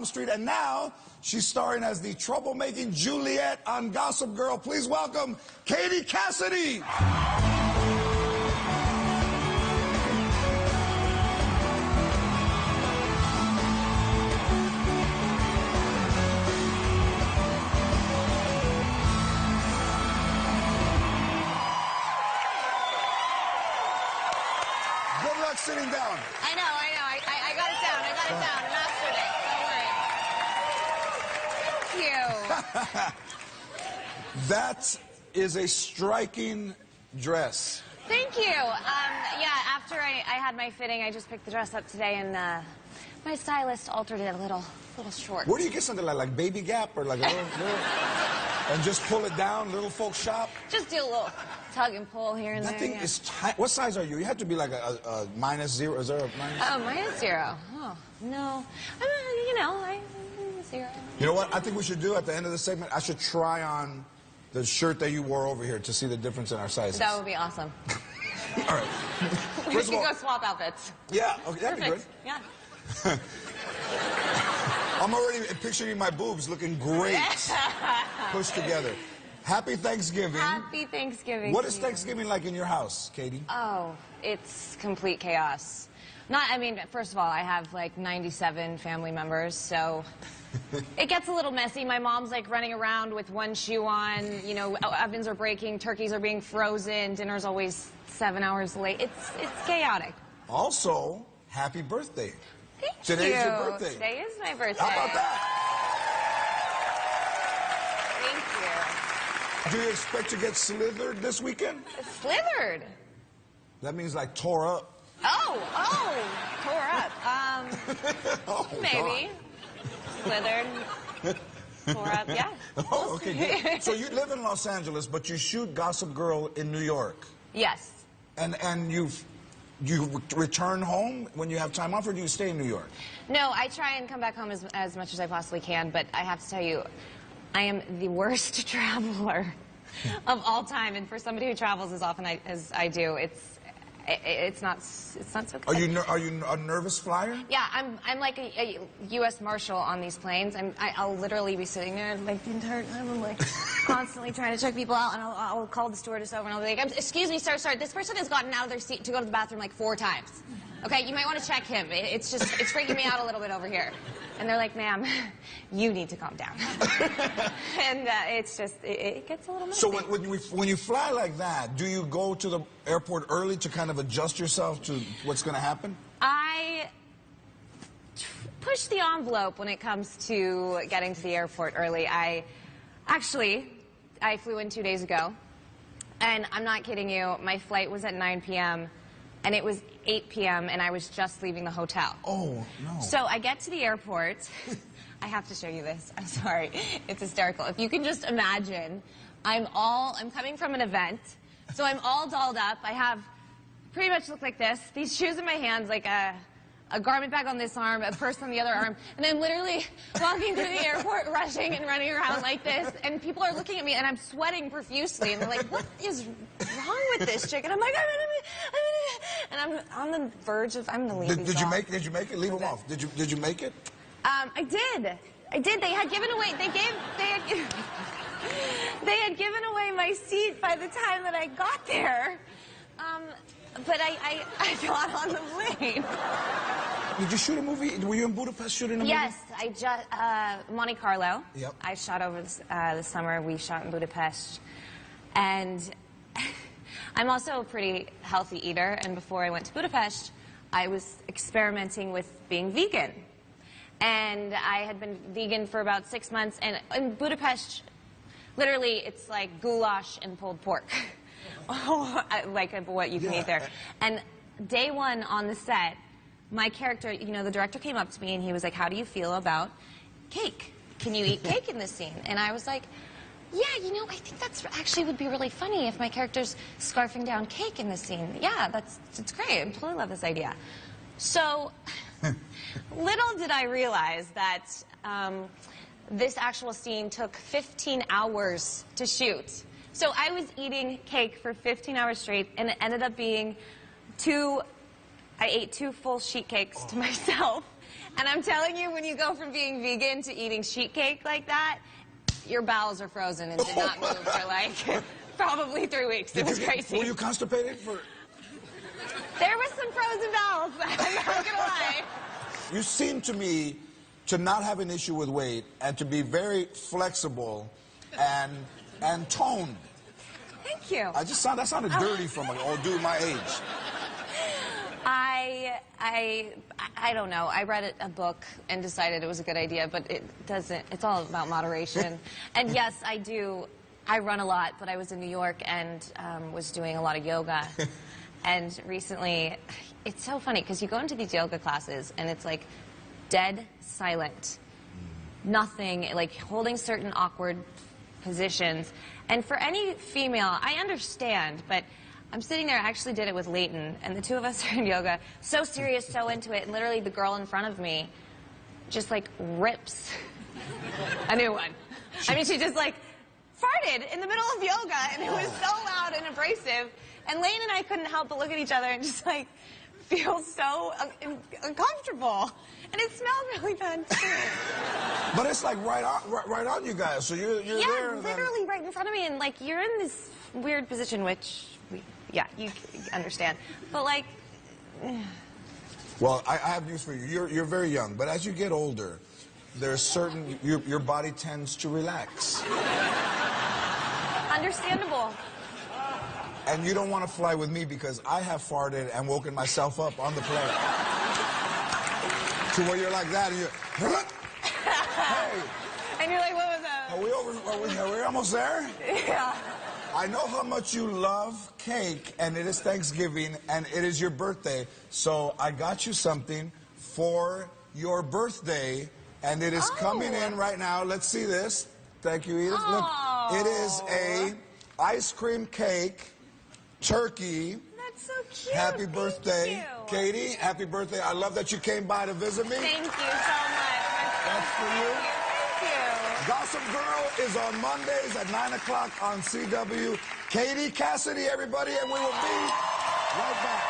Street, and now she's starring as the troublemaking Juliet on Gossip Girl. Please welcome Cassidy. Good luck sitting down. I know. I got it down. I mastered it. Don't worry. Thank you. That is a striking dress. Thank you. Yeah, after I had my fitting, I just picked the dress up today, and my stylist altered it a little short. Where do you get something like Baby Gap or like a little and just pull it down, little folk shop? Just do a little tug and pull here and that there. Thing yeah. is tight. What size are you? You have to be like a -0. Is there a minus? Oh, -0. Oh, no. I'm 0. You know what? I think we should do at the end of the segment, I should try on the shirt that you wore over here to see the difference in our sizes. That would be awesome. All right. We can go swap outfits. Yeah, okay, that'd Perfect. be good. Yeah. I'm already picturing my boobs looking great, pushed together. Happy Thanksgiving. Happy Thanksgiving. What is Thanksgiving like in your house, Katie? Oh, it's complete chaos. First of all, I have like 97 family members, so it gets a little messy. My mom's like running around with one shoe on, you know, ovens are breaking, turkeys are being frozen, dinner's always 7 hours late. It's chaotic. Also, happy birthday. Thank Today's you. your birthday. Today is my birthday. How about that? Thank you. Do you expect to get slithered this weekend? Slithered? That means like tore up. Oh, tore up. Oh, maybe. God. Slithered. Tore up, yeah. Oh, okay, good. So you live in Los Angeles, but you shoot Gossip Girl in New York. Yes. And you return home when you have time off, or do you stay in New York? No, I try and come back home as much as I possibly can, but I have to tell you, I am the worst traveler of all time, and for somebody who travels as often as I do, it's not so good. Are you a nervous flyer? Yeah, I'm like a U.S. Marshal on these planes. I'll literally be sitting there like the entire time. I'm like constantly trying to check people out, and I'll call the stewardess over and I'll be like, "Excuse me, sir, this person has gotten out of their seat to go to the bathroom like 4 times. Okay, you might want to check him. It's freaking me out a little bit over here." And they're like, "Ma'am, you need to calm down." And it gets a little messy. So when you fly like that, do you go to the airport early to kind of adjust yourself to what's going to happen? I push the envelope when it comes to getting to the airport early. I flew in 2 days ago, and I'm not kidding you, my flight was at 9 p.m., and it was 8 p.m., and I was just leaving the hotel. Oh, no. So I get to the airport. I have to show you this. I'm sorry. It's hysterical. If you can just imagine, I'm coming from an event, so I'm all dolled up. I have pretty much look like this. These shoes in my hands, like a garment bag on this arm, a purse on the other arm, and I'm literally walking through the airport, rushing and running around like this, and people are looking at me, and I'm sweating profusely, and they're like, "What is wrong with this chick?" And I'm like, and I'm on the verge of, I'm gonna leave these Did you off. make it? Leave them off. Did you make it? I did. They had given away. They had given away my seat by the time that I got there. But I got on the plane. Did you shoot a movie? Were you in Budapest shooting a movie? Yes, I just Monte Carlo. Yep. I shot over this summer. We shot in Budapest, and I'm also a pretty healthy eater. And before I went to Budapest, I was experimenting with being vegan. And I had been vegan for about 6 months. And in Budapest, literally, it's like goulash and pulled pork. Like what you can eat there. And day one on the set, my character, you know, the director came up to me and he was like, "How do you feel about cake? Can you eat cake in this scene?" And I was like, "Yeah, you know, I think that's actually would be really funny if my character's scarfing down cake in this scene. Yeah, it's great. I totally love this idea." So little did I realize that this actual scene took 15 hours to shoot. So I was eating cake for 15 hours straight, and it ended up being I ate 2 full sheet cakes to myself. And I'm telling you, when you go from being vegan to eating sheet cake like that, your bowels are frozen and did not move for like probably 3 weeks. It was crazy. Were you constipated for... There was some frozen bowels, I'm not gonna lie. You seem to me to not have an issue with weight and to be very flexible and toned. Thank you. That sounded dirty from an old dude my age. I don't know. I read a book and decided it was a good idea, but it doesn't. It's all about moderation. And yes, I run a lot, but I was in New York and was doing a lot of yoga. And recently, it's so funny because you go into these yoga classes and it's like dead silent. Nothing, like holding certain awkward positions. And for any female, I understand, but I'm sitting there, I actually did it with Leighton, and the two of us are in yoga, so serious, so into it, and literally the girl in front of me just like rips a new one. I mean, she just like farted in the middle of yoga, and it was so loud and abrasive, and Leighton and I couldn't help but look at each other and just like feel so uncomfortable. And it smelled really bad too. But it's like right on you guys, so you're there. Yeah, literally right in front of me, and like you're in this weird position, which, you understand. But like... Well, I have news for you. You're very young, but as you get older, there's certain... Your body tends to relax. Understandable. And you don't want to fly with me because I have farted and woken myself up on the plane. To where you're like that, and you're... Hey! And you're like, what was that? Are we almost there? Yeah. I know how much you love cake, and it is Thanksgiving, and it is your birthday, so I got you something for your birthday, and it is coming in right now. Let's see this. Thank you, Edith. Look, it is a ice cream cake, turkey. That's so cute. Happy birthday. Thank you. Katie, happy birthday. I love that you came by to visit me. Thank you so much. That's for you. Thank you. Gossip Girl is on Mondays at 9 o'clock on CW. Katie, Cassidy, everybody, and we will be right back.